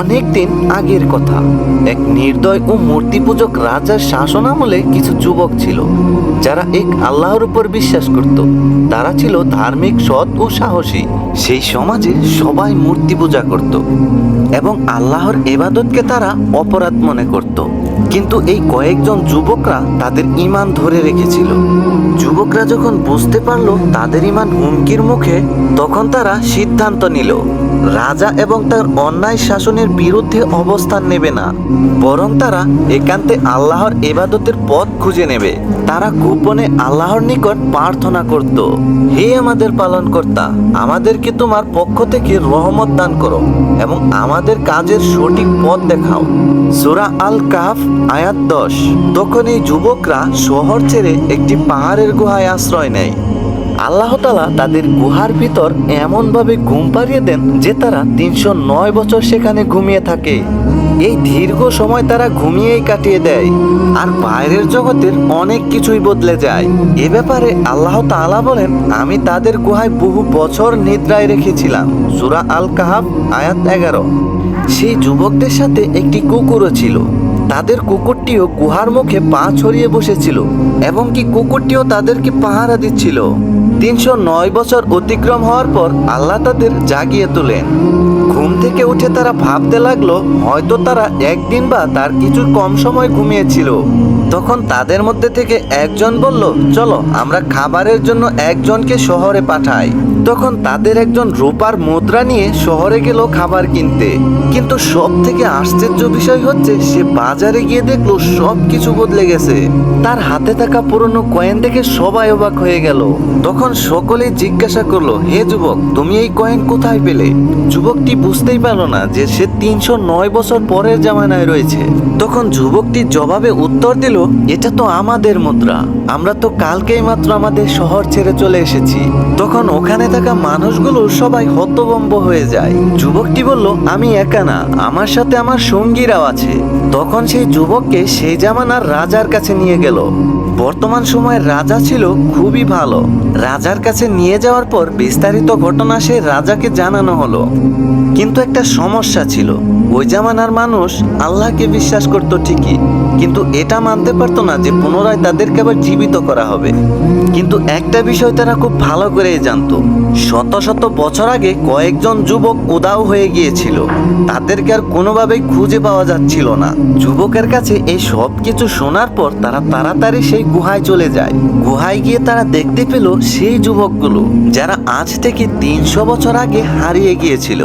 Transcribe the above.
অনেক দিন আগের কথা, এক নির্দয় ও মূর্তি পূজক রাজার শাসনামলে কিছু যুবক ছিল যারা এক আল্লাহর উপর বিশ্বাস করত। তারা ছিল ধার্মিক, সৎ ও সাহসী। সেই সমাজে সবাই মূর্তি পূজা করত এবং আল্লাহর ইবাদতকে তারা অপরাধ মনে করত। কিন্তু এই কয়েকজন যুবকরা তাদের ঈমান ধরে রেখেছিল। যুবকরা যখন বুঝতে পারলো তাদের ঈমান হুমকির মুখে, তখন তারা সিদ্ধান্ত নিল রাজা এবং তার অন্যায় শাসনের বিরুদ্ধে অবস্থান নেবে না, বরং তারা একান্তে আল্লাহর ইবাদতের পথ খুঁজে নেবে। তারা গোপনে আল্লাহর নিকট প্রার্থনা করত, হে আমাদের পালনকর্তা, আমাদেরকে তোমার পক্ষ থেকে রহমত দান করো এবং আমাদের কাজের সঠিক পথ দেখাও। সূরা আল কাহফ আয়াত 10। তখন এই যুবকরা শহর ছেড়ে একটি পাহাড়ের গুহায় আশ্রয় নেয়। আল্লাহ তাআলা তাদের গুহার ভিতর এমনভাবে ঘুম পাড়িয়ে দেন যে তারা 309 বছর সেখানে ঘুমিয়ে থাকে। এই দীর্ঘ সময় তারা ঘুমিয়েই কাটিয়ে দেয়, আর বাইরের জগতের অনেক কিছুই বদলে যায়। এ ব্যাপারে আল্লাহ তাআলা বলেন, আমি তাদের গুহায় বহু বছর নিদ্রায় রেখেছিলাম। সূরা আল কাহফ আয়াত 11। সেই যুবকদের সাথে একটি কুকুরও ছিল। তাদের কুকুরটিও গুহার মুখে পা ছড়িয়ে বসেছিল এবং কি কুকুরটিও তাদেরকে পাহারা দিচ্ছিল। 309 বছর অতিক্রম হওয়ার পর আল্লাহ তাদের জাগিয়ে তোলেন। ঘুম থেকে উঠে তারা ভাবতে লাগলো হয়তো তারা একদিন বা তার কিছু কম সময় ঘুমিয়েছিল। তখন তাদের মধ্যে থেকে একজন বলল, চলো আমরা খাবারের জন্য একজনকে শহরে পাঠাই। তখন তাদের একজন রূপার মুদ্রা নিয়ে শহরে গেল খাবার কিনতে। কিন্তু সব থেকে আশ্চর্য বিষয় হচ্ছে, সে বাজারে গিয়ে দেখলো সব কিছু বদলে গেছে। তার হাতে থাকা পুরনো কয়েন দেখে সবাই অবাক হয়ে গেল। তখন সকলেই জিজ্ঞাসা করলো, হে যুবক, তুমি এই কয়েন কোথায় পেলে? যুবকটি বুঝতেই পারলো না যে সে 309 বছর পরের জামানায় রয়েছে। তখন যুবকটি জবাবে উত্তর দিল, এটা তো আমাদের মুদ্রা, আমরা তো কালকেই মাত্র আমাদের শহর ছেড়ে চলে এসেছি। তখন ওখানে থাকা মানুষগুলো সবাই হতভম্ব হয়ে যায়। যুবকটি বলল, আমি একা না, আমার সাথে আমার সঙ্গীরাও আছে। তখন সেই যুবককে সেই জামানার রাজার কাছে নিয়ে গেল। বর্তমান সময়ের রাজা ছিল খুবই ভালো। রাজার কাছে নিয়ে যাওয়ার পর বিস্তারিত ঘটনা সেই রাজাকে জানানো হলো। কিন্তু একটা সমস্যা ছিল, ওই জামানার মানুষ আল্লাহকে বিশ্বাস করত ঠিকই, কিন্তু এটা মানতে পারতো না যে পুনরায় তাদেরকে আবার জীবিত করা হবে। কিন্তু একটা বিষয় তারা খুব ভালো করেই জানতো, শত শত বছর আগে কয়েকজন যুবক উধাও হয়ে গিয়েছিল। তাদেরকে আর কোনোভাবেই খুঁজে পাওয়া যাচ্ছিল না। যুবকের কাছে এই সব কিছু শোনার পর তারা তাড়াতাড়ি সেই গুহায় চলে যায়। গুহায় গিয়ে তারা দেখতে পেল সেই যুবকগুলো যারা আজ থেকে 300 বছর আগে হারিয়ে গিয়েছিল।